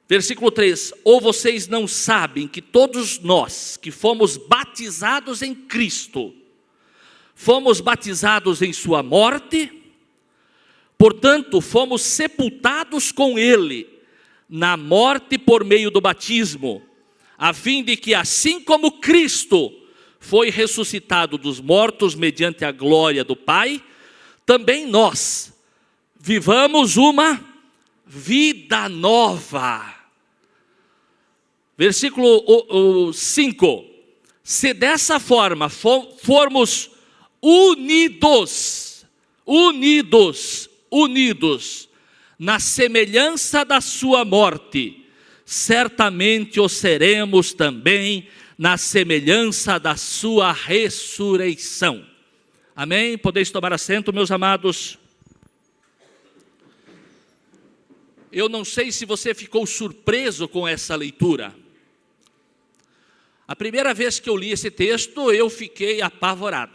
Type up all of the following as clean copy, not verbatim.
Versículo 3: ou vocês não sabem que todos nós que fomos batizados em Cristo, fomos batizados em sua morte, portanto fomos sepultados com Ele na morte por meio do batismo, a fim de que assim como Cristo foi ressuscitado dos mortos mediante a glória do Pai, também nós vivamos uma vida nova. Versículo 5: se dessa forma formos unidos na semelhança da sua morte, certamente o seremos também na semelhança da sua ressurreição. Amém? Podeis tomar assento, meus amados. Eu não sei se você ficou surpreso com essa leitura. A primeira vez que eu li esse texto, eu fiquei apavorado.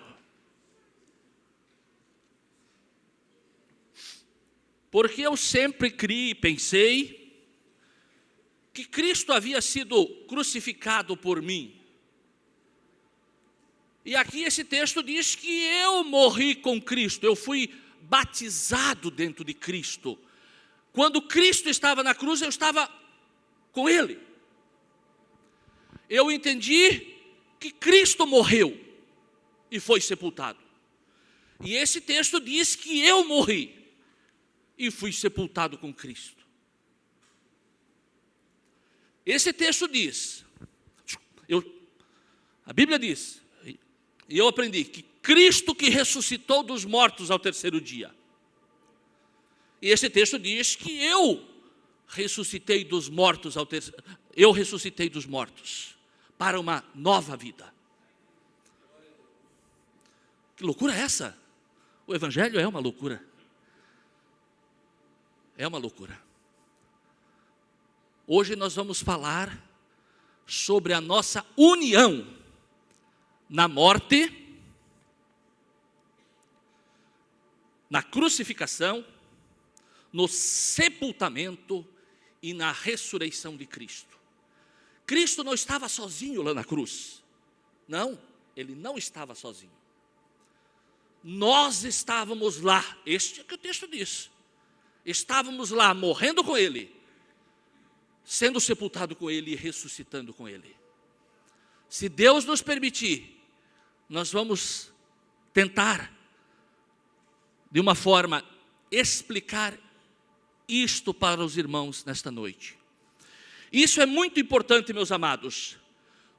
Porque eu sempre criei e pensei que Cristo havia sido crucificado por mim. E aqui esse texto diz que eu morri com Cristo, eu fui batizado dentro de Cristo. Quando Cristo estava na cruz, eu estava com Ele. Eu entendi que Cristo morreu e foi sepultado. E esse texto diz que eu morri e fui sepultado com Cristo. Esse texto diz, a Bíblia diz, e eu aprendi, que Cristo que ressuscitou dos mortos ao terceiro dia. E esse texto diz que eu ressuscitei dos mortos para uma nova vida. Que loucura é essa? O Evangelho é uma loucura. É uma loucura. Hoje nós vamos falar sobre a nossa união na morte, na crucificação, no sepultamento e na ressurreição de Cristo. Cristo não estava sozinho lá na cruz. Não, Ele não estava sozinho. Nós estávamos lá, este é o que o texto diz. Estávamos lá morrendo com Ele, sendo sepultado com Ele e ressuscitando com Ele. Se Deus nos permitir, nós vamos tentar, de uma forma, explicar isto para os irmãos nesta noite. Isso é muito importante, meus amados,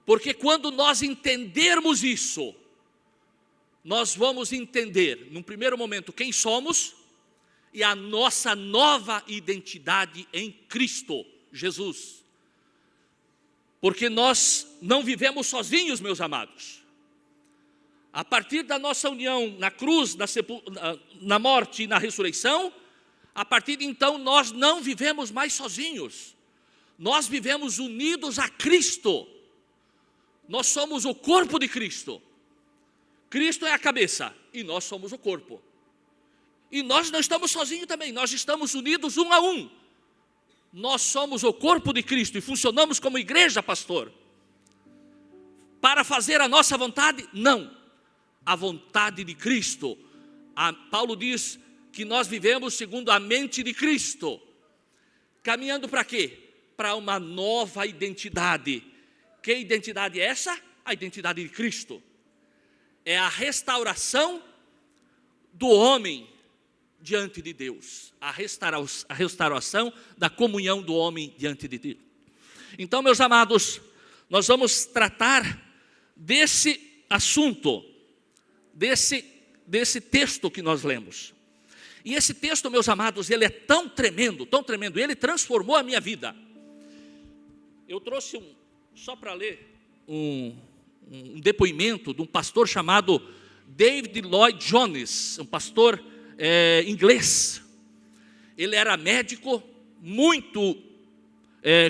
porque quando nós entendermos isso, nós vamos entender, num primeiro momento, quem somos e a nossa nova identidade em Cristo Jesus. Porque nós não vivemos sozinhos, meus amados. A partir da nossa união na cruz, na morte e na ressurreição, a partir de então nós não vivemos mais sozinhos. Nós vivemos unidos a Cristo. Nós somos o corpo de Cristo. Cristo é a cabeça e nós somos o corpo. E nós não estamos sozinhos também, nós estamos unidos um a um. Nós somos o corpo de Cristo e funcionamos como igreja, pastor. Para fazer a nossa vontade? Não. A vontade de Cristo. Paulo diz que nós vivemos segundo a mente de Cristo. Caminhando para quê? Para uma nova identidade. Que identidade é essa? A identidade de Cristo. É a restauração do homem diante de Deus. A restauração da comunhão do homem diante de Deus. Então, meus amados, nós vamos tratar desse assunto, desse texto que nós lemos. E esse texto, meus amados, ele é tão tremendo, ele transformou a minha vida. Eu trouxe só para ler um depoimento de um pastor chamado David Lloyd Jones, um pastor inglês. Ele era médico,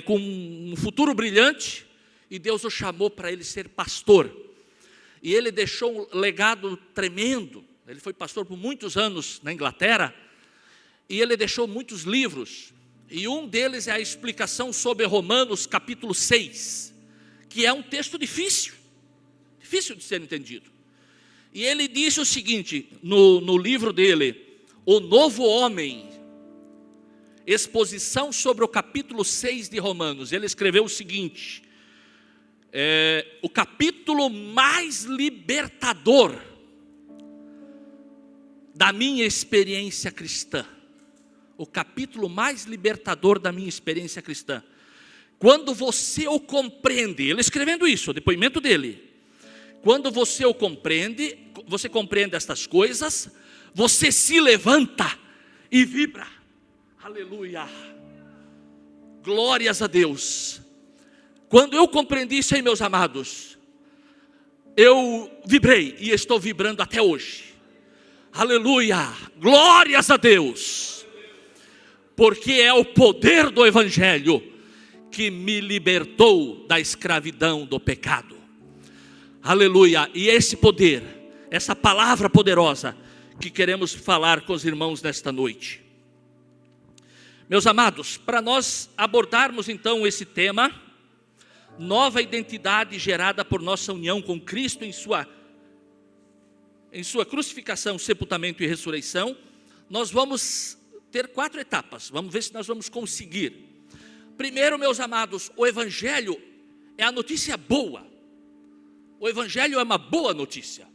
com um futuro brilhante, e Deus o chamou para ele ser pastor. E ele deixou um legado tremendo. Ele foi pastor por muitos anos na Inglaterra, e ele deixou muitos livros. E um deles é a explicação sobre Romanos capítulo 6, que é um texto difícil de ser entendido. E ele disse o seguinte, no livro dele, O Novo Homem, exposição sobre o capítulo 6 de Romanos. Ele escreveu o seguinte: o capítulo mais libertador da minha experiência cristã. O capítulo mais libertador da minha experiência cristã. Quando você o compreende, ele escrevendo isso, o depoimento dele. Quando você o compreende, você compreende estas coisas, você se levanta e vibra. Aleluia. Glórias a Deus. Quando eu compreendi isso aí, meus amados, eu vibrei e estou vibrando até hoje. Aleluia. Glórias a Deus. Porque é o poder do Evangelho que me libertou da escravidão do pecado. Aleluia. E esse poder, essa palavra poderosa que queremos falar com os irmãos nesta noite. Meus amados, para nós abordarmos então esse tema, nova identidade gerada por nossa união com Cristo em sua crucificação, sepultamento e ressurreição, nós vamos ter 4 etapas. Vamos ver se nós vamos conseguir. Primeiro, meus amados, o Evangelho é a notícia boa. O Evangelho é uma boa notícia.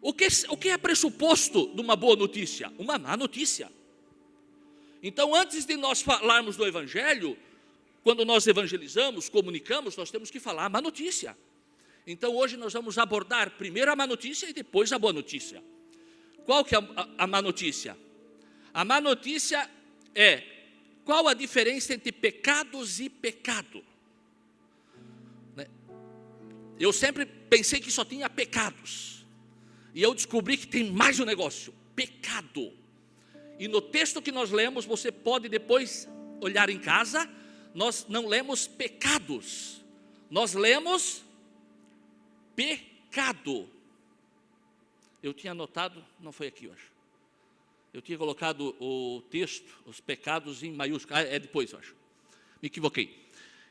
O que é pressuposto de uma boa notícia? Uma má notícia. Então, antes de nós falarmos do Evangelho, quando nós evangelizamos, comunicamos, nós temos que falar a má notícia. Então, hoje nós vamos abordar primeiro a má notícia e depois a boa notícia. Qual que é a má notícia? A má notícia é: qual a diferença entre pecados e pecado? Eu sempre pensei que só tinha pecados, e eu descobri que tem mais um negócio: pecado. E no texto que nós lemos, você pode depois olhar em casa, nós não lemos pecados, nós lemos pecado. Eu tinha anotado, não foi aqui hoje. Eu tinha colocado o texto, os pecados em maiúsculo. É depois, eu acho. Me equivoquei.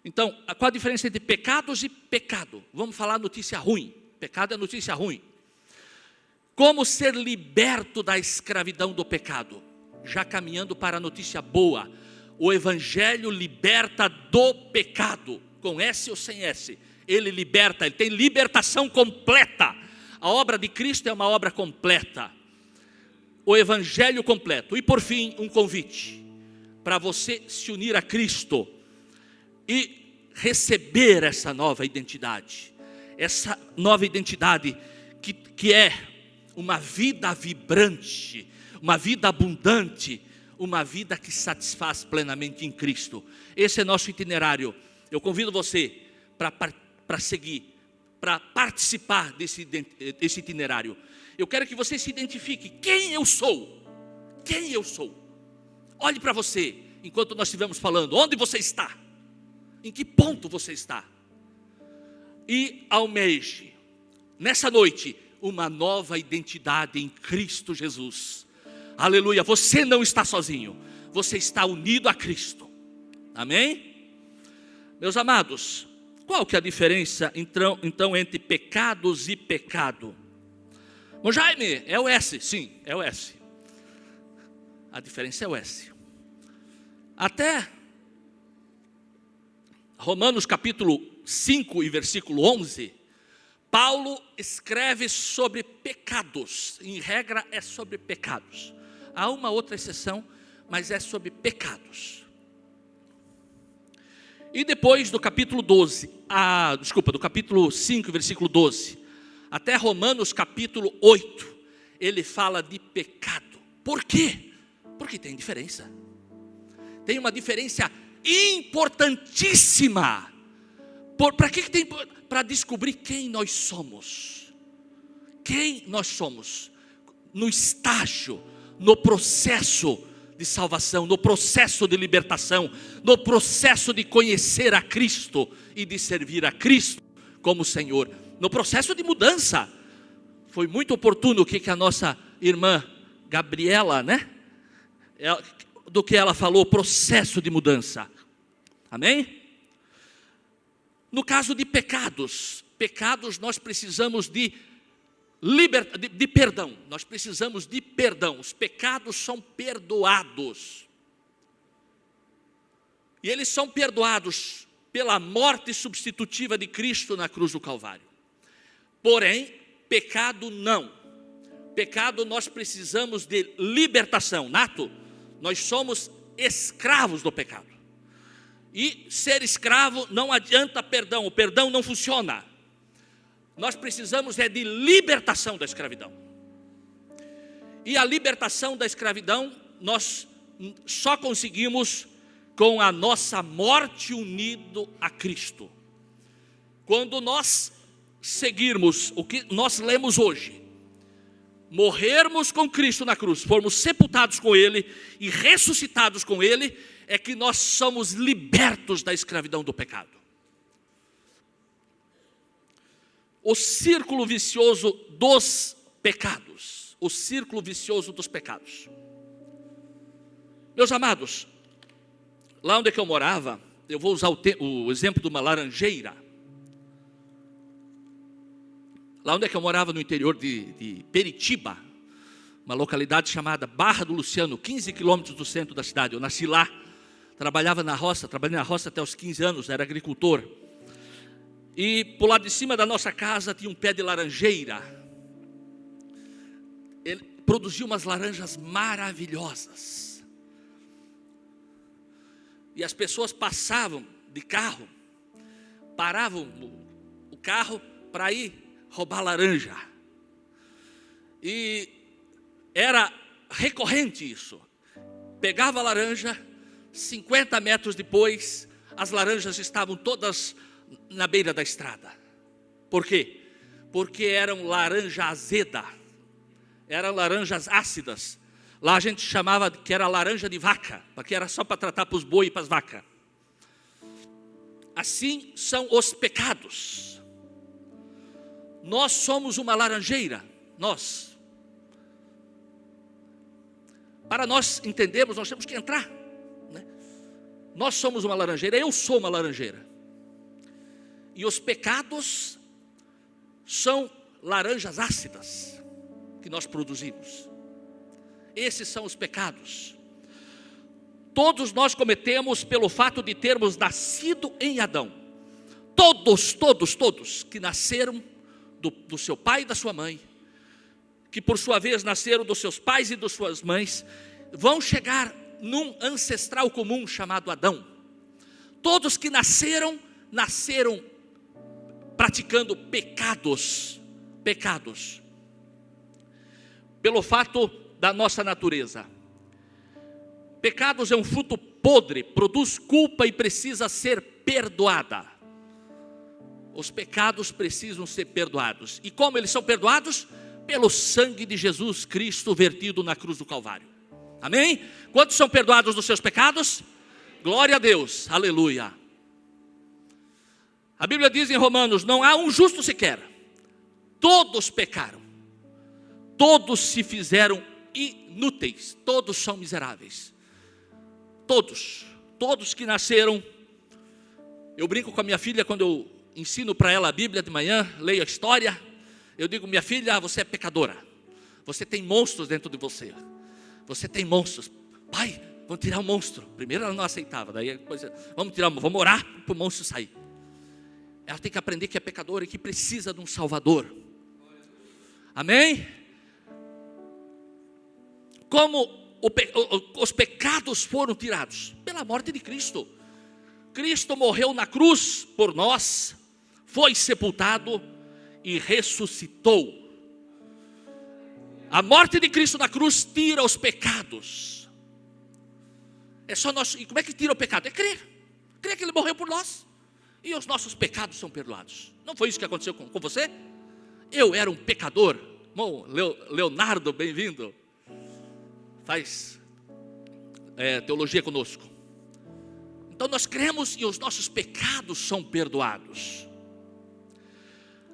Então, qual a diferença entre pecados e pecado? Vamos falar notícia ruim. Pecado é notícia ruim. Como ser liberto da escravidão do pecado? Já caminhando para a notícia boa. O Evangelho liberta do pecado. Com S ou sem S. Ele liberta, ele tem libertação completa. A obra de Cristo é uma obra completa. O Evangelho completo. E por fim, um convite para você se unir a Cristo e receber essa nova identidade. Essa nova identidade que é uma vida vibrante, uma vida abundante, uma vida que satisfaz plenamente em Cristo. Esse é nosso itinerário. Eu convido você para seguir, para participar desse itinerário. Eu quero que você se identifique. Quem eu sou? Quem eu sou? Olhe para você, enquanto nós estivermos falando. Onde você está? Em que ponto você está? E almeje, nessa noite, uma nova identidade em Cristo Jesus. Aleluia. Você não está sozinho. Você está unido a Cristo. Amém? Meus amados, qual que é a diferença então entre pecados e pecado? Bom, Jaime, é o S. Sim, é o S. A diferença é o S. Até Romanos capítulo 5 e versículo 11, Paulo escreve sobre pecados. Em regra é sobre pecados. Há uma outra exceção, mas é sobre pecados. E depois do capítulo 5, versículo 12, até Romanos capítulo 8, ele fala de pecado. Por quê? Porque tem diferença. Tem uma diferença importantíssima. Para que tem? Para descobrir quem nós somos. Quem nós somos. No estágio, no processo de salvação, no processo de libertação, no processo de conhecer a Cristo e de servir a Cristo como Senhor, no processo de mudança. Foi muito oportuno o que a nossa irmã Gabriela, né? do que ela falou, processo de mudança. Amém? No caso de pecados, nós precisamos de perdão. Nós precisamos de perdão. Os pecados são perdoados. E eles são perdoados pela morte substitutiva de Cristo na cruz do Calvário. Porém, pecado não. Pecado nós precisamos de libertação. Nato, nós somos escravos do pecado. E ser escravo não adianta perdão, o perdão não funciona. Nós precisamos de libertação da escravidão. E a libertação da escravidão nós só conseguimos com a nossa morte unido a Cristo. Quando nós seguirmos o que nós lemos hoje, morrermos com Cristo na cruz, formos sepultados com Ele e ressuscitados com Ele, é que nós somos libertos da escravidão do pecado. O círculo vicioso dos pecados. O círculo vicioso dos pecados. Meus amados, lá onde é que eu morava, eu vou usar o exemplo de uma laranjeira. Lá onde é que eu morava, no interior de Peritiba, uma localidade chamada Barra do Luciano, 15 quilômetros do centro da cidade. Eu nasci lá, trabalhei na roça até os 15 anos, era agricultor. E por lado de cima da nossa casa tinha um pé de laranjeira. Ele produzia umas laranjas maravilhosas. E as pessoas passavam de carro, paravam o carro para ir roubar laranja. E era recorrente isso. Pegava a laranja, 50 metros depois, as laranjas estavam todas na beira da estrada. Por quê? Porque eram laranja azeda, eram laranjas ácidas. Lá a gente chamava que era laranja de vaca, porque era só para tratar para os boi e para as vacas. Assim são os pecados. Nós somos uma laranjeira, nós. Para nós entendermos, nós temos que entrar, né? Nós somos uma laranjeira, eu sou uma laranjeira. E os pecados são laranjas ácidas que nós produzimos. Esses são os pecados. Todos nós cometemos pelo fato de termos nascido em Adão. Todos que nasceram do seu pai e da sua mãe, que por sua vez nasceram dos seus pais e das suas mães, vão chegar num ancestral comum chamado Adão. Todos que nasceram praticando pecados, pelo fato da nossa natureza. Pecados é um fruto podre, produz culpa e precisa ser perdoada. Os pecados precisam ser perdoados. E como eles são perdoados? Pelo sangue de Jesus Cristo vertido na cruz do Calvário. Amém? Quantos são perdoados dos seus pecados? Glória a Deus, aleluia. A Bíblia diz em Romanos, não há um justo sequer. Todos pecaram. Todos se fizeram inúteis. Todos são miseráveis. Todos que nasceram. Eu brinco com a minha filha quando eu ensino para ela a Bíblia de manhã, leio a história. Eu digo, minha filha, você é pecadora. Você tem monstros dentro de você. Você tem monstros. Pai, vamos tirar o monstro. Primeiro ela não aceitava. Daí depois, vamos orar para o monstro sair. Ela tem que aprender que é pecadora e que precisa de um Salvador. Amém? Como os pecados foram tirados? Pela morte de Cristo. Cristo morreu na cruz por nós, foi sepultado e ressuscitou. A morte de Cristo na cruz tira os pecados. É só nós. E como é que tira o pecado? É crer. Crer que Ele morreu por nós. E os nossos pecados são perdoados. Não foi isso que aconteceu com você? Eu era um pecador. Bom, Leonardo, bem-vindo. Faz teologia conosco. Então nós cremos e os nossos pecados são perdoados.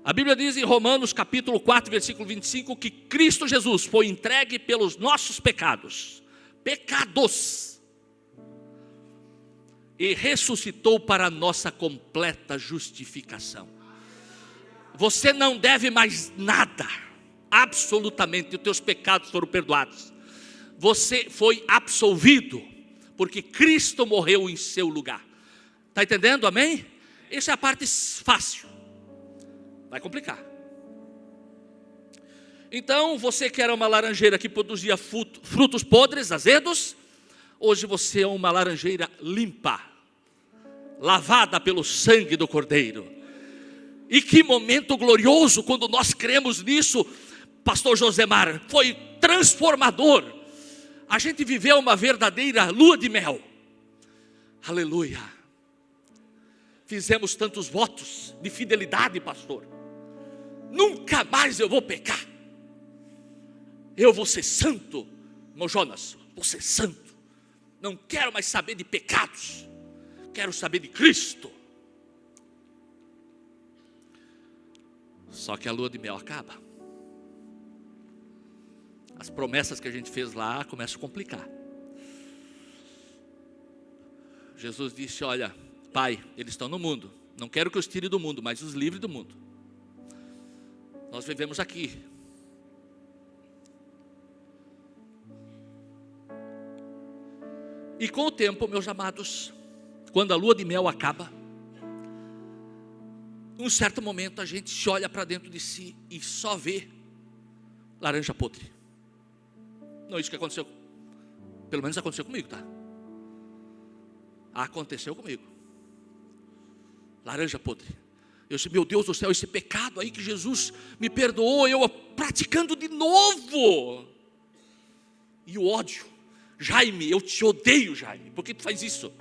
A Bíblia diz em Romanos capítulo 4, versículo 25, que Cristo Jesus foi entregue pelos nossos pecados. Pecados. e ressuscitou para a nossa completa justificação. Você não deve mais nada, absolutamente, os teus pecados foram perdoados. Você foi absolvido, porque Cristo morreu em seu lugar. Está entendendo, amém? Essa é a parte fácil, vai complicar. Então, você que era uma laranjeira que produzia frutos podres, azedos, hoje você é uma laranjeira limpa, lavada pelo sangue do Cordeiro. E que momento glorioso quando nós cremos nisso, pastor Josemar, foi transformador. A gente viveu uma verdadeira lua de mel, aleluia. Fizemos tantos votos de fidelidade, pastor. Nunca mais eu vou pecar. Eu vou ser santo, irmão Jonas, vou ser santo. Não quero mais saber de pecados, quero saber de Cristo. Só que a lua de mel acaba. As promessas que a gente fez lá começam a complicar. Jesus disse, olha, Pai, eles estão no mundo, não quero que os tire do mundo, mas os livre do mundo. Nós vivemos aqui. E com o tempo, meus amados, quando a lua de mel acaba, em um certo momento a gente se olha para dentro de si e só vê laranja podre. Não é isso que aconteceu, pelo menos aconteceu comigo, tá? Aconteceu comigo. Laranja podre. Eu disse, meu Deus do céu, esse pecado aí que Jesus me perdoou, eu praticando de novo. E o ódio. Jaime, eu te odeio, Jaime, por que tu faz isso?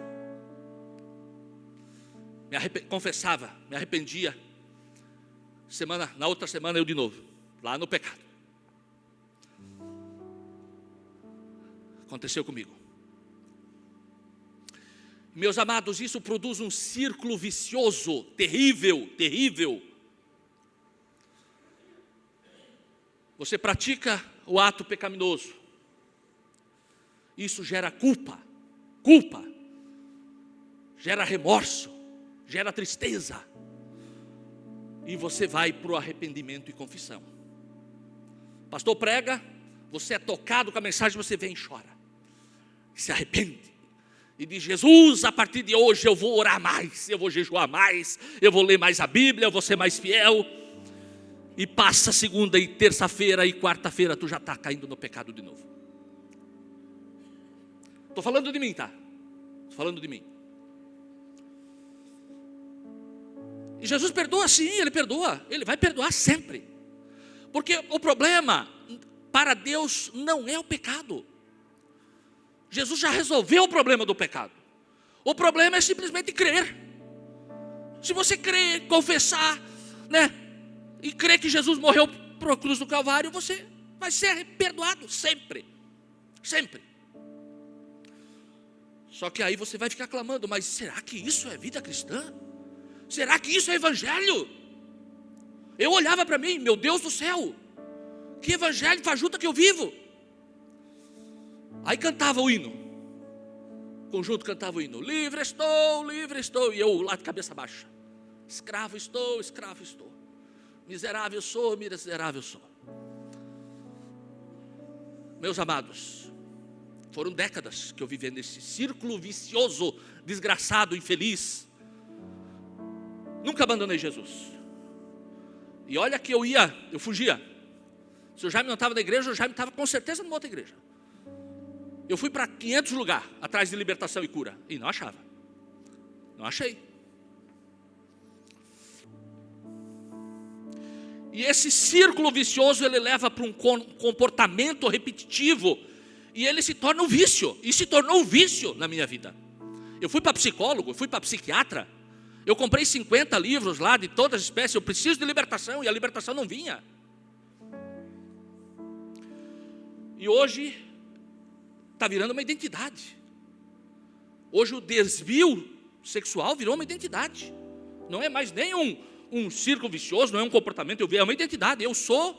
Confessava, me arrependia. Na outra semana eu de novo, lá no pecado. Aconteceu comigo. Meus amados, isso produz um círculo vicioso, terrível, terrível. Você pratica o ato pecaminoso. Isso gera culpa, gera remorso, gera tristeza. E você vai para o arrependimento e confissão. Pastor prega, você é tocado com a mensagem, você vem e chora. Se arrepende. E diz, Jesus, a partir de hoje eu vou orar mais, eu vou jejuar mais, eu vou ler mais a Bíblia, eu vou ser mais fiel. E passa segunda e terça-feira e quarta-feira, tu já está caindo no pecado de novo. Estou falando de mim, tá? Estou falando de mim. E Jesus perdoa sim, Ele perdoa. Ele vai perdoar sempre. Porque o problema para Deus não é o pecado. Jesus já resolveu o problema do pecado. O problema é simplesmente crer. Se você crer, confessar, né? E crer que Jesus morreu para a cruz do Calvário, você vai ser perdoado sempre. Sempre. Só que aí você vai ficar clamando, mas será que isso é vida cristã? Será que isso é evangelho? Eu olhava para mim, meu Deus do céu, que evangelho fajuta que eu vivo. Aí cantava o hino, o conjunto cantava o hino, livre estou, e eu lá de cabeça baixa, escravo estou, miserável sou. Meus amados, foram décadas que eu vivi nesse círculo vicioso, desgraçado, infeliz. Nunca abandonei Jesus. E olha que eu fugia. Se o Jaime não estava na igreja, o Jaime estava com certeza numa outra igreja. Eu fui para 500 lugares atrás de libertação e cura. E não achava. Não achei. E esse círculo vicioso, ele leva para um comportamento repetitivo. E ele se torna um vício. E se tornou um vício na minha vida. Eu fui para psicólogo, fui para psiquiatra. Eu comprei 50 livros lá de todas as espécies. Eu preciso de libertação. E a libertação não vinha. E hoje está virando uma identidade. Hoje o desvio sexual virou uma identidade. Não é mais nem um círculo vicioso, não é um comportamento, é uma identidade. Eu sou.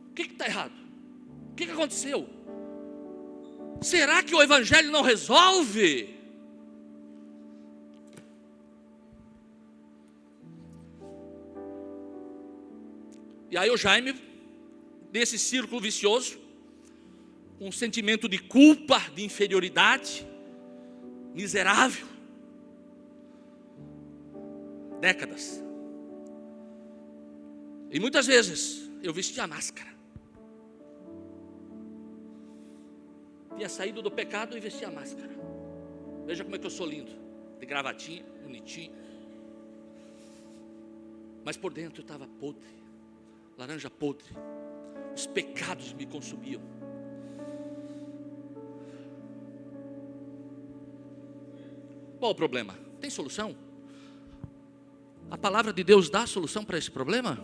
O que está errado? O que aconteceu? Será que o evangelho não resolve? E aí o Jaime, desse círculo vicioso, um sentimento de culpa, de inferioridade, miserável, décadas. E muitas vezes eu vestia a máscara. Tinha saído do pecado e vestia a máscara. Veja como é que eu sou lindo, de gravatinha, bonitinho. Mas por dentro eu estava podre, laranja podre. Os pecados me consumiam. Qual o problema? Tem solução? A palavra de Deus dá solução para esse problema?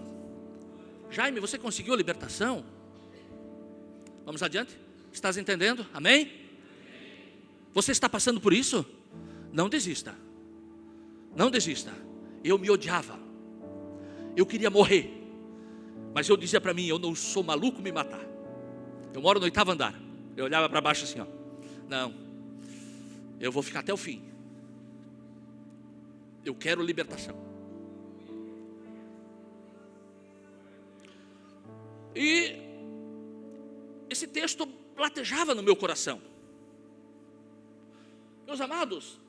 Jaime, você conseguiu a libertação? Vamos adiante? Estás entendendo? Amém? Você está passando por isso? Não desista. Não desista. Eu me odiava. Eu queria morrer. Mas eu dizia para mim, eu não sou maluco me matar. Eu moro no 8º andar. Eu olhava para baixo assim, ó. Não. Eu vou ficar até o fim. Eu quero libertação. E esse texto latejava no meu coração. Meus amados,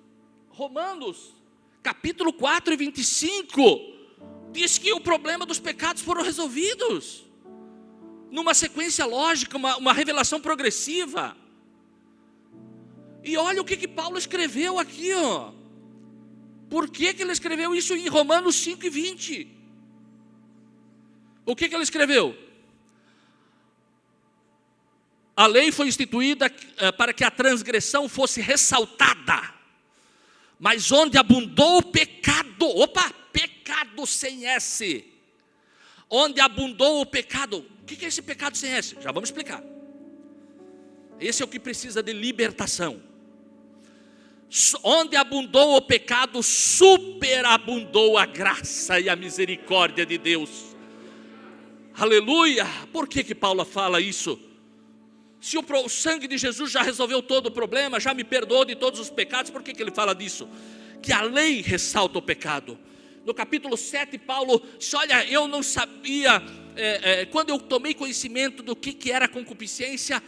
Romanos, capítulo 4 e 25, diz que o problema dos pecados foram resolvidos. Numa sequência lógica, uma revelação progressiva. E olha o que Paulo escreveu aqui, ó. Por que ele escreveu isso em Romanos 5 e 20? O que ele escreveu? A lei foi instituída para que a transgressão fosse ressaltada. Mas onde abundou o pecado, pecado sem S. Onde abundou o pecado, o que é esse pecado sem S? Já vamos explicar. Esse é o que precisa de libertação. Onde abundou o pecado, superabundou a graça e a misericórdia de Deus. Aleluia! Por que Paulo fala isso? Se o sangue de Jesus já resolveu todo o problema, já me perdoou de todos os pecados, por que ele fala disso? Que a lei ressalta o pecado. No capítulo 7, Paulo diz, olha, eu não sabia, quando eu tomei conhecimento do que era a concupiscência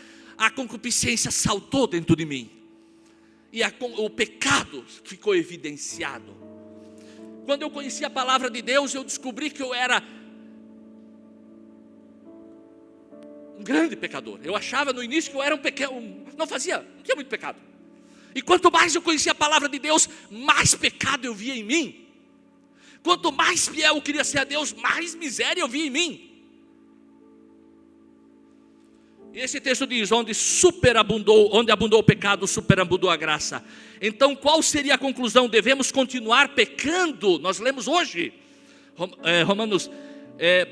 saltou dentro de mim. E o pecado ficou evidenciado. Quando eu conheci a palavra de Deus, eu descobri que eu era um grande pecador. Eu achava no início que eu era não tinha muito pecado. E quanto mais eu conhecia a palavra de Deus, mais pecado eu via em mim. Quanto mais fiel eu queria ser a Deus, mais miséria eu via em mim. E esse texto diz, onde abundou o pecado, superabundou a graça. Então qual seria a conclusão? Devemos continuar pecando? Nós lemos hoje, Romanos,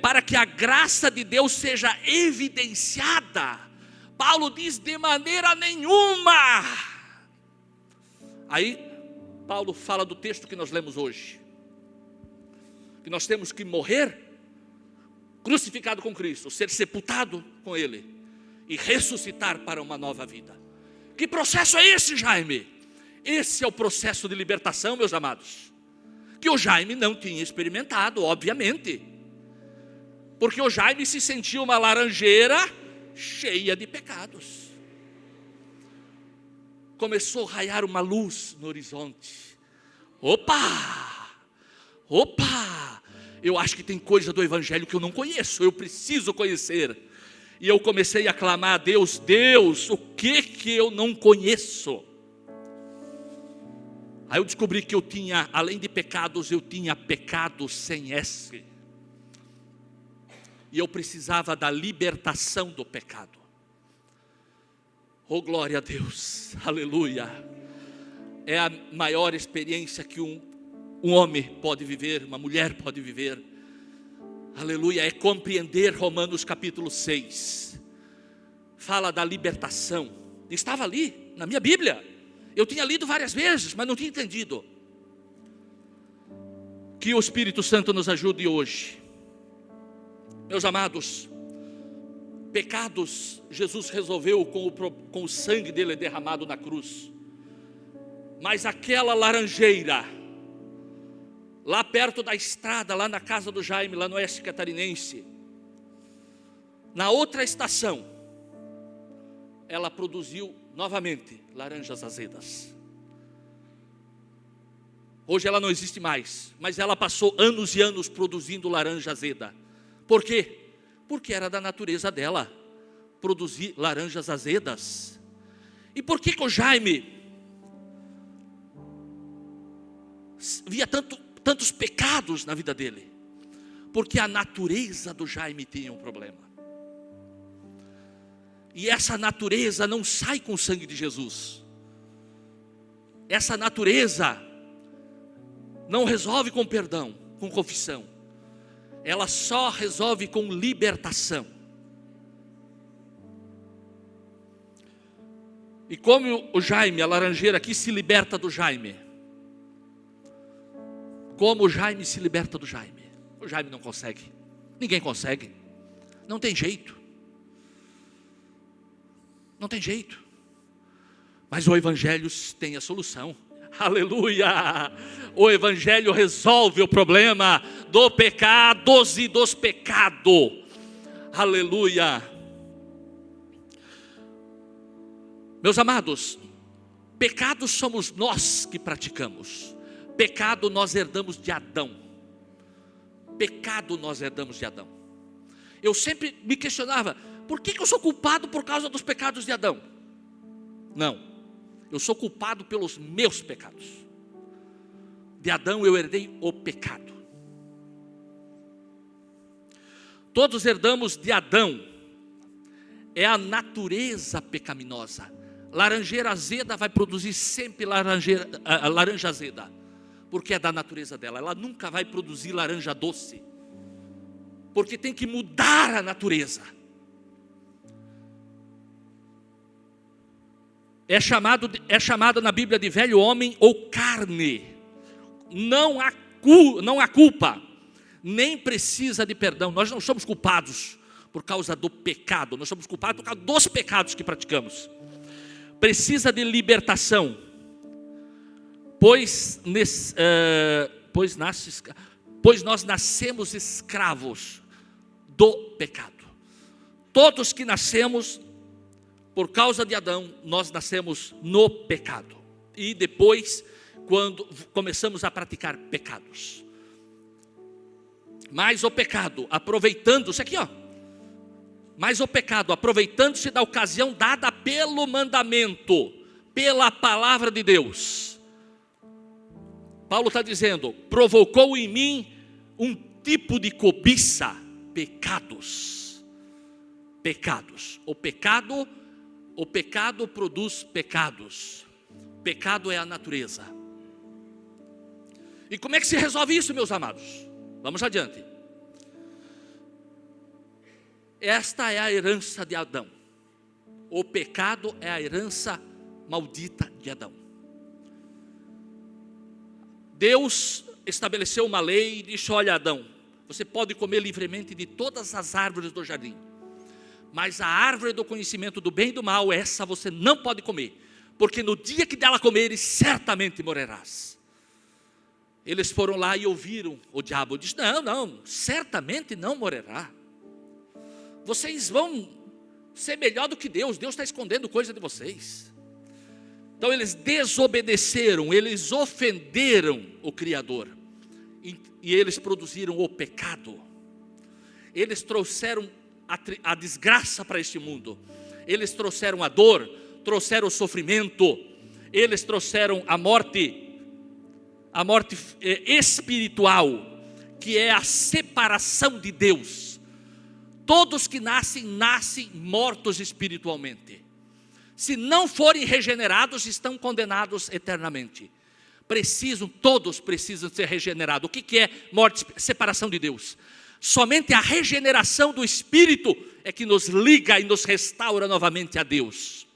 para que a graça de Deus seja evidenciada. Paulo diz, de maneira nenhuma. Aí, Paulo fala do texto que nós lemos hoje. Que nós temos que morrer, crucificado com Cristo, ser sepultado com Ele e ressuscitar para uma nova vida. Que processo é esse, Jaime? Esse é o processo de libertação, meus amados. Que o Jaime não tinha experimentado, obviamente. Porque o Jaime se sentia uma laranjeira cheia de pecados. Começou a raiar uma luz no horizonte. Opa! Eu acho que tem coisa do evangelho que eu não conheço, eu preciso conhecer. E eu comecei a clamar a Deus, o que eu não conheço? Aí eu descobri que eu tinha, além de pecados, eu tinha pecado sem S. E eu precisava da libertação do pecado. Oh, glória a Deus, aleluia. É a maior experiência que um homem pode viver, uma mulher pode viver. Aleluia, é compreender Romanos capítulo 6. Fala da libertação. Estava ali, na minha Bíblia. Eu tinha lido várias vezes, mas não tinha entendido. Que o Espírito Santo nos ajude hoje. Meus amados, pecados Jesus resolveu com o sangue dele derramado na cruz. Mas aquela laranjeira, lá perto da estrada, lá na casa do Jaime, lá no oeste catarinense, na outra estação, ela produziu novamente laranjas azedas. Hoje ela não existe mais, mas ela passou anos e anos produzindo laranja azeda. Por quê? Porque era da natureza dela produzir laranjas azedas. E por que o Jaime via tantos pecados na vida dele? Porque a natureza do Jaime tinha um problema. E essa natureza não sai com o sangue de Jesus. Essa natureza não resolve com perdão, com confissão. Ela só resolve com libertação. E como o Jaime, a laranjeira aqui, se liberta do Jaime? Como o Jaime se liberta do Jaime? O Jaime não consegue. Ninguém consegue. Não tem jeito. Não tem jeito. Mas o Evangelho tem a solução. Aleluia! O Evangelho resolve o problema do pecados e dos pecados. Aleluia! Meus amados, pecados somos nós que praticamos. Pecado nós herdamos de Adão. Pecado nós herdamos de Adão. Eu sempre me questionava, por que eu sou culpado por causa dos pecados de Adão? Não. Eu sou culpado pelos meus pecados. De Adão eu herdei o pecado. Todos herdamos de Adão. É a natureza pecaminosa. Laranjeira azeda vai produzir sempre laranja azeda. Porque é da natureza dela. Ela nunca vai produzir laranja doce. Porque tem que mudar a natureza. É chamado na Bíblia de velho homem ou carne. Não há culpa, nem precisa de perdão. Nós não somos culpados por causa do pecado, nós somos culpados por causa dos pecados que praticamos. Precisa de libertação, pois nós nascemos escravos do pecado. Todos que nascemos por causa de Adão, nós nascemos no pecado. E depois, quando começamos a praticar pecados. Mas o pecado, aproveitando-se aqui, mas o pecado, aproveitando-se da ocasião dada pelo mandamento, pela palavra de Deus. Paulo está dizendo, provocou em mim um tipo de cobiça, pecados. Pecados. O pecado produz pecados. Pecado é a natureza. E como é que se resolve isso, meus amados? Vamos adiante. Esta é a herança de Adão. O pecado é a herança maldita de Adão. Deus estabeleceu uma lei e disse, olha Adão, você pode comer livremente de todas as árvores do jardim. Mas a árvore do conhecimento do bem e do mal, essa você não pode comer. Porque no dia que dela comeres, certamente morrerás. Eles foram lá e ouviram. O diabo disse, não, certamente não morrerá. Vocês vão ser melhor do que Deus. Deus está escondendo coisa de vocês. Então eles desobedeceram, eles ofenderam o Criador. E eles produziram o pecado. Eles trouxeram a desgraça para este mundo. Eles trouxeram a dor, trouxeram o sofrimento, eles trouxeram a morte espiritual, que é a separação de Deus. Todos que nascem mortos espiritualmente. Se não forem regenerados, estão condenados eternamente. Todos precisam ser regenerados. O que é morte, separação de Deus? Somente a regeneração do Espírito é que nos liga e nos restaura novamente a Deus.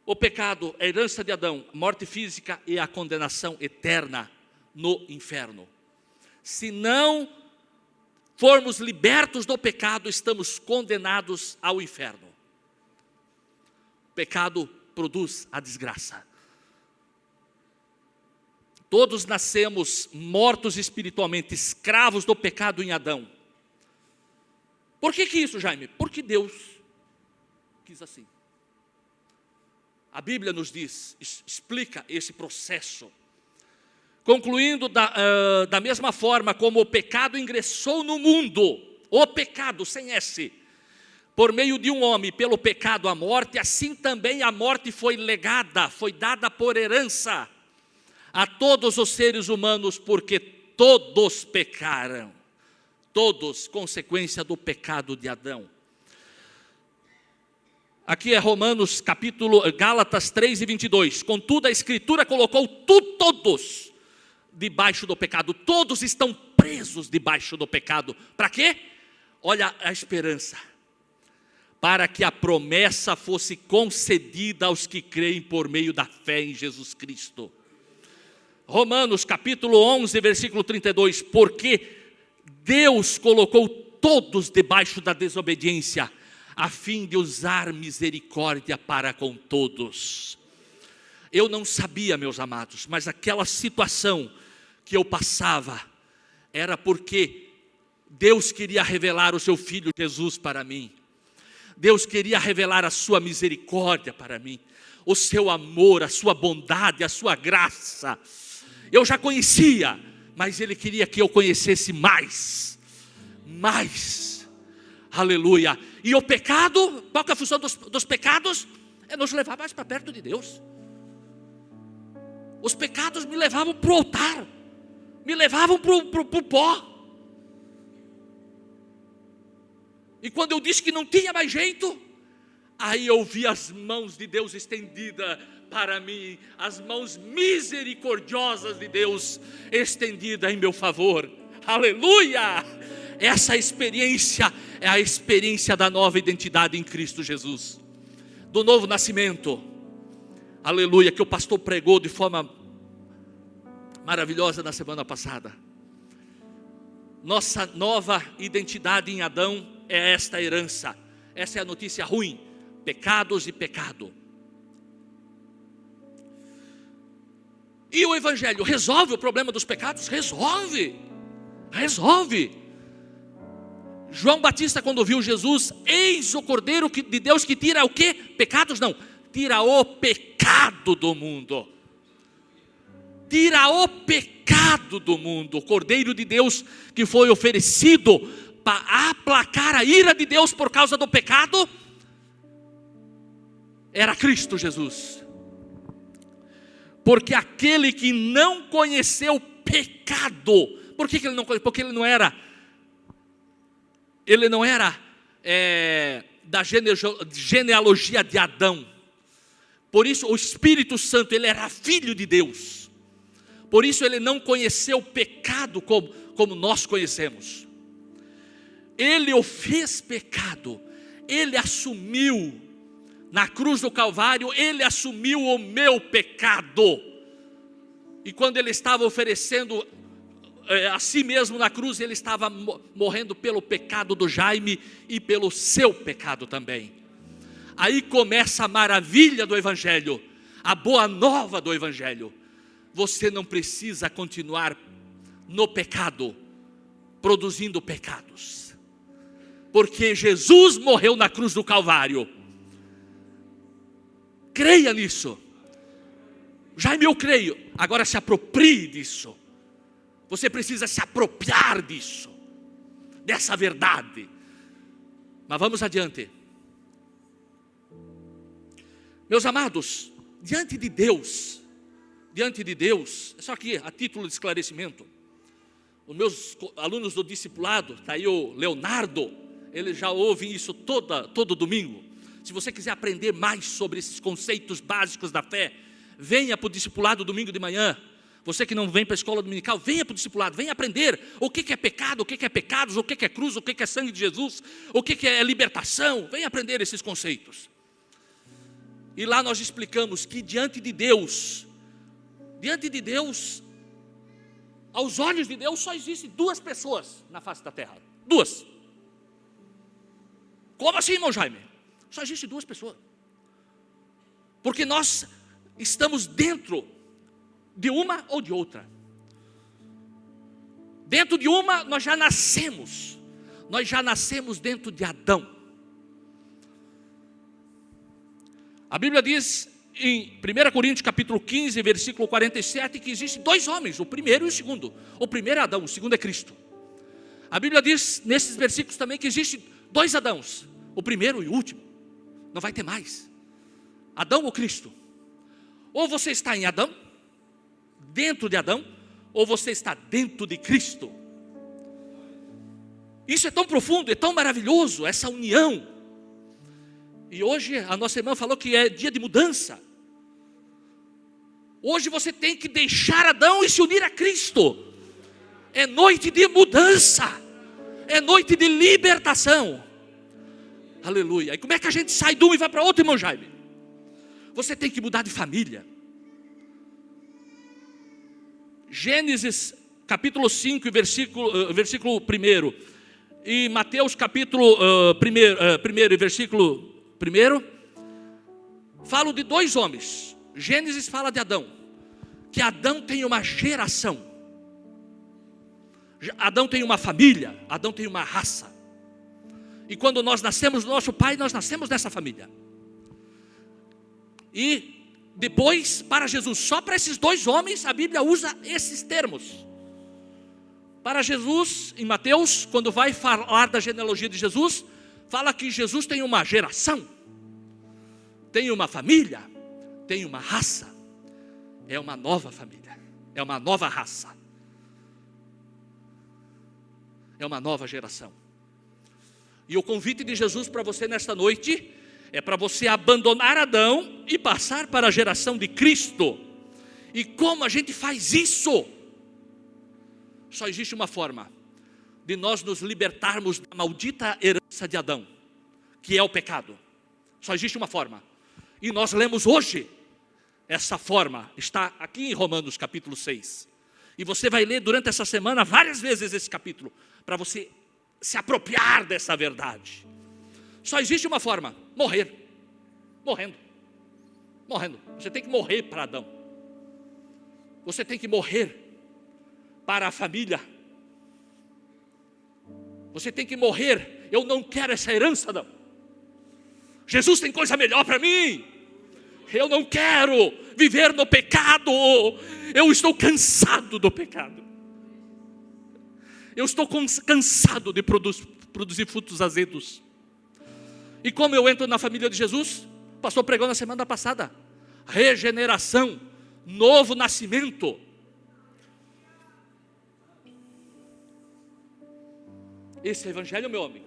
O pecado é a herança de Adão, a morte física e a condenação eterna no inferno. Se não formos libertos do pecado, estamos condenados ao inferno. O pecado produz a desgraça. Todos nascemos mortos espiritualmente, escravos do pecado em Adão. Por que isso, Jaime? Porque Deus quis assim. A Bíblia nos diz, explica esse processo. Concluindo da mesma forma como o pecado ingressou no mundo, o pecado sem S, por meio de um homem, pelo pecado a morte, assim também a morte foi legada, foi dada por herança a todos os seres humanos, porque todos pecaram, todos, consequência do pecado de Adão. Aqui é Gálatas 3:22, contudo a Escritura colocou todos debaixo do pecado, todos estão presos debaixo do pecado, para quê? Olha a esperança, para que a promessa fosse concedida aos que creem por meio da fé em Jesus Cristo. Romanos capítulo 11, versículo 32, porque Deus colocou todos debaixo da desobediência, a fim de usar misericórdia para com todos. Eu não sabia, meus amados, mas aquela situação que eu passava, era porque Deus queria revelar o seu Filho Jesus para mim. Deus queria revelar a sua misericórdia para mim, o seu amor, a sua bondade, a sua graça. Eu já conhecia, mas Ele queria que eu conhecesse mais. Aleluia. E o pecado, qual que é a função dos pecados? É nos levar mais para perto de Deus. Os pecados me levavam para o altar, me levavam para o pó. E quando eu disse que não tinha mais jeito, aí eu vi as mãos de Deus estendidas para mim, as mãos misericordiosas de Deus estendidas em meu favor. Aleluia! Essa experiência é a experiência da nova identidade em Cristo Jesus, do novo nascimento. Aleluia, que o pastor pregou de forma maravilhosa na semana passada. Nossa nova identidade em Adão é esta herança. Essa é a notícia ruim: pecados e pecado. E o Evangelho resolve o problema dos pecados? Resolve. João Batista, quando viu Jesus, eis o Cordeiro de Deus que tira o quê? Pecados? Não, tira o pecado do mundo. Tira o pecado do mundo. O Cordeiro de Deus que foi oferecido para aplacar a ira de Deus por causa do pecado, era Cristo Jesus. Porque aquele que não conheceu pecado, por que ele não conheceu? Porque ele não era da genealogia de Adão. Por isso o Espírito Santo, ele era filho de Deus. Por isso ele não conheceu pecado como nós conhecemos. Ele o fez pecado, ele assumiu na cruz do Calvário, ele assumiu o meu pecado. E quando ele estava oferecendo a si mesmo na cruz, ele estava morrendo pelo pecado do Jaime e pelo seu pecado também. Aí começa a maravilha do Evangelho, a boa nova do Evangelho. Você não precisa continuar no pecado, produzindo pecados, porque Jesus morreu na cruz do Calvário. Creia nisso. Jaime, eu creio. Agora se aproprie disso. Você precisa se apropriar disso, dessa verdade. Mas vamos adiante. Meus amados, diante de Deus, só aqui a título de esclarecimento, os meus alunos do discipulado, está aí o Leonardo, eles já ouvem isso todo domingo. Se você quiser aprender mais sobre esses conceitos básicos da fé, venha para o discipulado domingo de manhã. Você que não vem para a escola dominical, venha para o discipulado, venha aprender o que é pecado, o que é pecados, o que é cruz, o que é sangue de Jesus, o que é libertação. Venha aprender esses conceitos. E lá nós explicamos que diante de Deus, aos olhos de Deus, só existem duas pessoas na face da terra. Duas. Como assim, irmão Jaime? Só existe duas pessoas. Porque nós estamos dentro de uma ou de outra. Dentro de uma, nós já nascemos. Nós já nascemos dentro de Adão. A Bíblia diz em 1 Coríntios capítulo 15, versículo 47, que existem dois homens, o primeiro e o segundo. O primeiro é Adão, o segundo é Cristo. A Bíblia diz nesses versículos também que existem dois Adãos, o primeiro e o último. Não vai ter mais. Adão ou Cristo? Ou você está em Adão, dentro de Adão, ou você está dentro de Cristo. Isso é tão profundo, é tão maravilhoso, essa união. E hoje a nossa irmã falou que é dia de mudança. Hoje você tem que deixar Adão e se unir a Cristo. É noite de mudança. É noite de libertação. Aleluia. E como é que a gente sai de um e vai para outro, irmão Jaime? Você tem que mudar de família. Gênesis capítulo 5, versículo 1. E Mateus capítulo 1, versículo 1. Falo de dois homens. Gênesis fala de Adão. Que Adão tem uma geração. Adão tem uma família. Adão tem uma raça. E quando nós nascemos do nosso pai, nós nascemos dessa família. E depois, para Jesus, só para esses dois homens, a Bíblia usa esses termos. Para Jesus, em Mateus, quando vai falar da genealogia de Jesus, fala que Jesus tem uma geração, tem uma família, tem uma raça. É uma nova família, é uma nova raça, é uma nova geração. E o convite de Jesus para você nesta noite é para você abandonar Adão e passar para a geração de Cristo. E como a gente faz isso? Só existe uma forma de nós nos libertarmos da maldita herança de Adão, que é o pecado. Só existe uma forma. E nós lemos hoje, essa forma está aqui em Romanos capítulo 6. E você vai ler durante essa semana várias vezes esse capítulo, para você se apropriar dessa verdade. Só existe uma forma: morrer. Morrendo. Você tem que morrer para Adão. Você tem que morrer para a família. Você tem que morrer. Eu não quero essa herança, Adão. Jesus tem coisa melhor para mim. Eu não quero viver no pecado. Eu estou cansado do pecado. Eu estou cansado de produzir frutos azedos. E como eu entro na família de Jesus? O pastor pregou na semana passada. Regeneração, novo nascimento. Esse evangelho, meu amigo,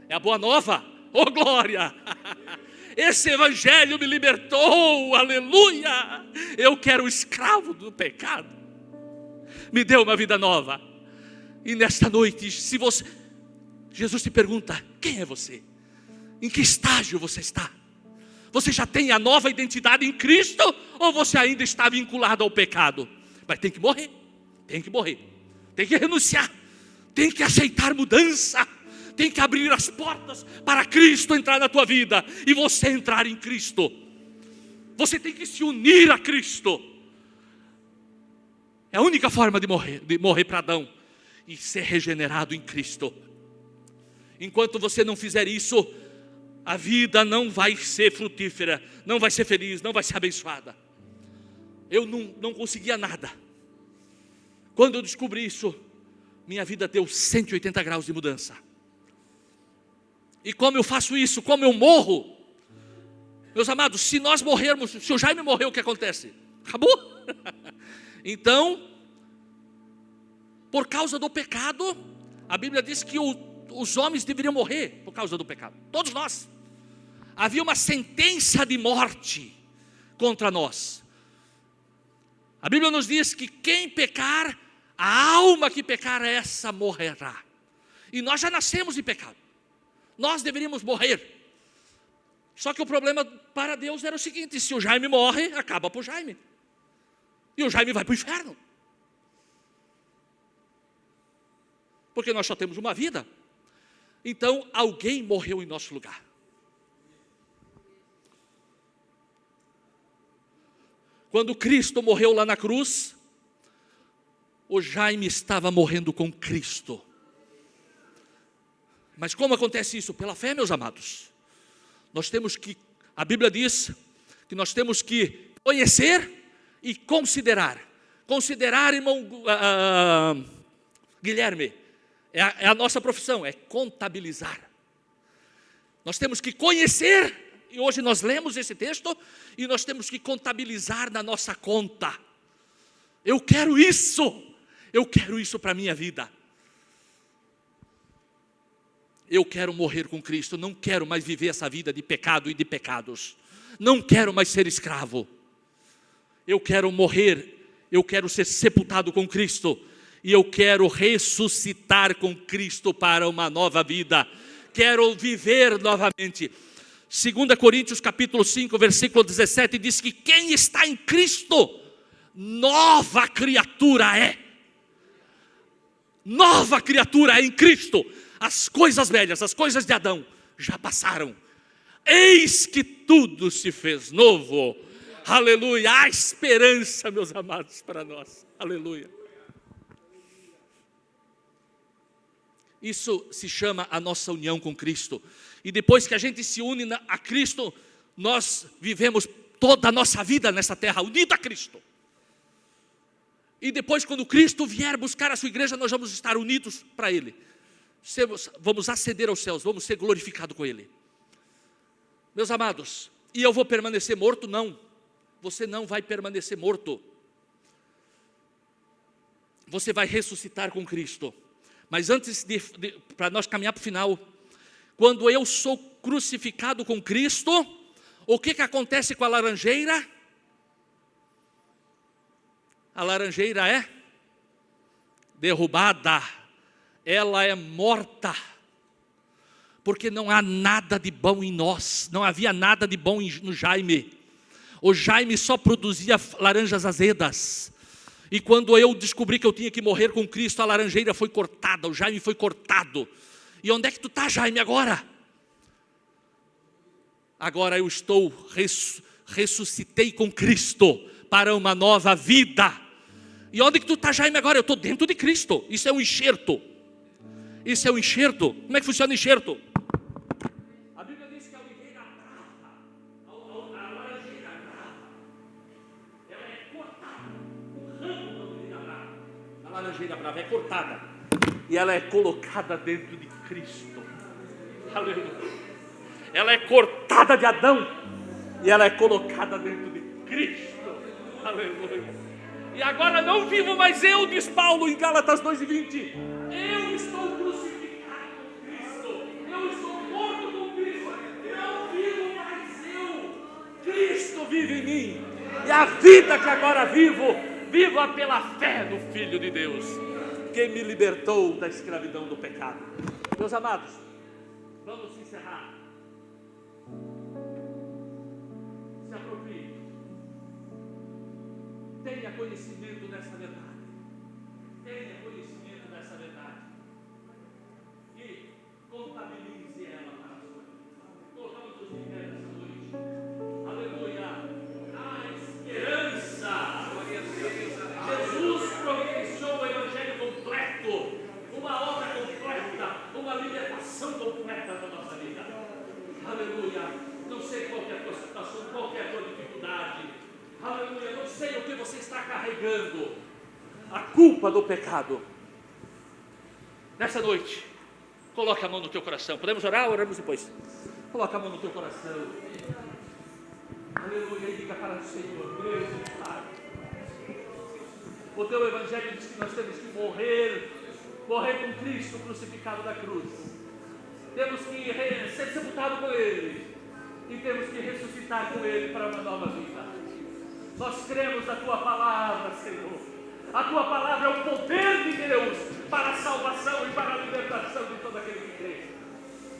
é a boa nova. Oh glória! Esse evangelho me libertou, aleluia! Eu quero o escravo do pecado. Me deu uma vida nova. E nesta noite, se você, Jesus te pergunta: quem é você? Em que estágio você está? Você já tem a nova identidade em Cristo? Ou você ainda está vinculado ao pecado? Mas tem que morrer. Tem que renunciar. Tem que aceitar mudança. Tem que abrir as portas para Cristo entrar na tua vida e você entrar em Cristo. Você tem que se unir a Cristo. É a única forma de morrer para Adão e ser regenerado em Cristo. Enquanto você não fizer isso, a vida não vai ser frutífera, não vai ser feliz, não vai ser abençoada. Eu não conseguia nada. Quando eu descobri isso, minha vida deu 180 graus de mudança. E como eu faço isso? Como eu morro? Meus amados, se nós morrermos, se o Jaime morreu, o que acontece? Acabou. Então, por causa do pecado, a Bíblia diz que os homens deveriam morrer por causa do pecado. Todos nós. Havia uma sentença de morte contra nós. A Bíblia nos diz que quem pecar, a alma que pecar, essa morrerá. E nós já nascemos em pecado. Nós deveríamos morrer. Só que o problema para Deus era o seguinte: se o Jaime morre, acaba para o Jaime. E o Jaime vai para o inferno. Porque nós só temos uma vida. Então alguém morreu em nosso lugar. Quando Cristo morreu lá na cruz, o Jaime estava morrendo com Cristo. Mas como acontece isso? Pela fé, meus amados. A Bíblia diz que nós temos que conhecer e considerar. Considerar, irmão Guilherme, é a nossa profissão, é contabilizar. Nós temos que conhecer, e hoje nós lemos esse texto, e nós temos que contabilizar na nossa conta. Eu quero isso para a minha vida. Eu quero morrer com Cristo, não quero mais viver essa vida de pecado e de pecados. Não quero mais ser escravo. Eu quero morrer, eu quero ser sepultado com Cristo. E eu quero ressuscitar com Cristo para uma nova vida. Quero viver novamente. 2 Coríntios capítulo 5, versículo 17, diz que quem está em Cristo, nova criatura é. Nova criatura é em Cristo. As coisas velhas, as coisas de Adão já passaram. Eis que tudo se fez novo. Aleluia. Há esperança, meus amados, para nós. Aleluia. Isso se chama a nossa união com Cristo. E depois que a gente se une a Cristo, nós vivemos toda a nossa vida nessa terra, unido a Cristo. E depois, quando Cristo vier buscar a sua igreja, nós vamos estar unidos para Ele. Vamos ascender aos céus, vamos ser glorificados com Ele. Meus amados, e eu vou permanecer morto? Não, você não vai permanecer morto. Você vai ressuscitar com Cristo. Mas antes para nós caminhar para o final, quando eu sou crucificado com Cristo, o que acontece com a laranjeira? A laranjeira é derrubada. Ela é morta, porque não há nada de bom em nós, não havia nada de bom no Jaime. O Jaime só produzia laranjas azedas. E quando eu descobri que eu tinha que morrer com Cristo, a laranjeira foi cortada, o Jaime foi cortado. E onde é que tu está, Jaime, agora? Agora eu ressuscitei com Cristo para uma nova vida. E onde que tu está, Jaime, agora? Eu estou dentro de Cristo. Isso é um enxerto. Isso é um enxerto. Como é que funciona o enxerto? A Bíblia diz que a oliveira brava, a laranjeira brava, ela é cortada. O ramo da oliveira brava, a laranjeira brava é cortada e ela é colocada dentro de Cristo. Aleluia. Ela é cortada de Adão e ela é colocada dentro de Cristo. Aleluia. E agora não vivo mais eu, diz Paulo em Gálatas 2:20. Eu estou crucificado com Cristo. Eu estou morto com Cristo. Não vivo mais eu. Cristo vive em mim. E a vida que agora vivo-a pela fé do Filho de Deus, que me libertou da escravidão do pecado. Meus amados, vamos encerrar. Se aproprie. Tenha conhecimento dessa verdade. Tenha conhecimento dessa verdade. E contabilize ela para a sua vida. Colocamos os em pé nessa noite. Aleluia. A esperança. Jesus providenciou o Evangelho completo. Uma obra completa. Uma libertação completa da nossa vida. Aleluia. Não sei qual é a tua situação, qual é a tua dificuldade. Aleluia, não sei o que você está carregando, a culpa do pecado. Nessa noite, coloque a mão no teu coração. Podemos orar? Oramos depois. Coloque a mão no teu coração. Aleluia, e diga para o Senhor: Deus e Pai, o teu Evangelho diz que nós temos que morrer com Cristo crucificado na cruz. Temos que ser sepultados com Ele e temos que ressuscitar com Ele para uma nova vida. Nós cremos na Tua Palavra, Senhor. A Tua Palavra é o poder de Deus para a salvação e para a libertação de todo aquele que crê.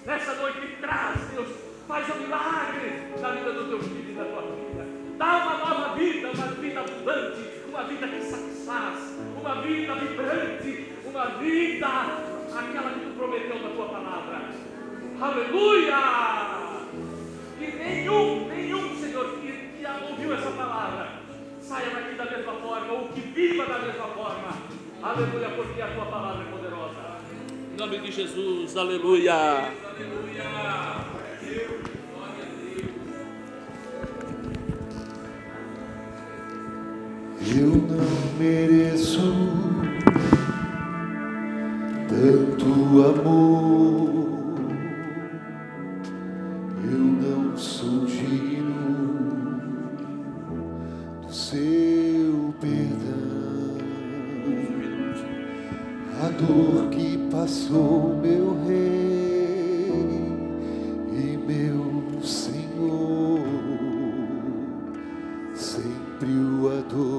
Nessa noite traz, Deus, faz um milagre na vida do Teu filho e na Tua vida. Dá uma nova vida, uma vida abundante, uma vida que satisfaz, uma vida vibrante, uma vida, aquela que tu prometeu na tua palavra. Aleluia! Que nenhum, Senhor, que ouviu essa palavra, saia daqui da mesma forma, ou que viva da mesma forma. Aleluia, porque a tua palavra é poderosa. Em nome de Jesus, aleluia. Aleluia. Eu não mereço tanto amor, eu não sou digno do seu perdão. A dor que passou meu Rei e meu Senhor, sempre o adoro.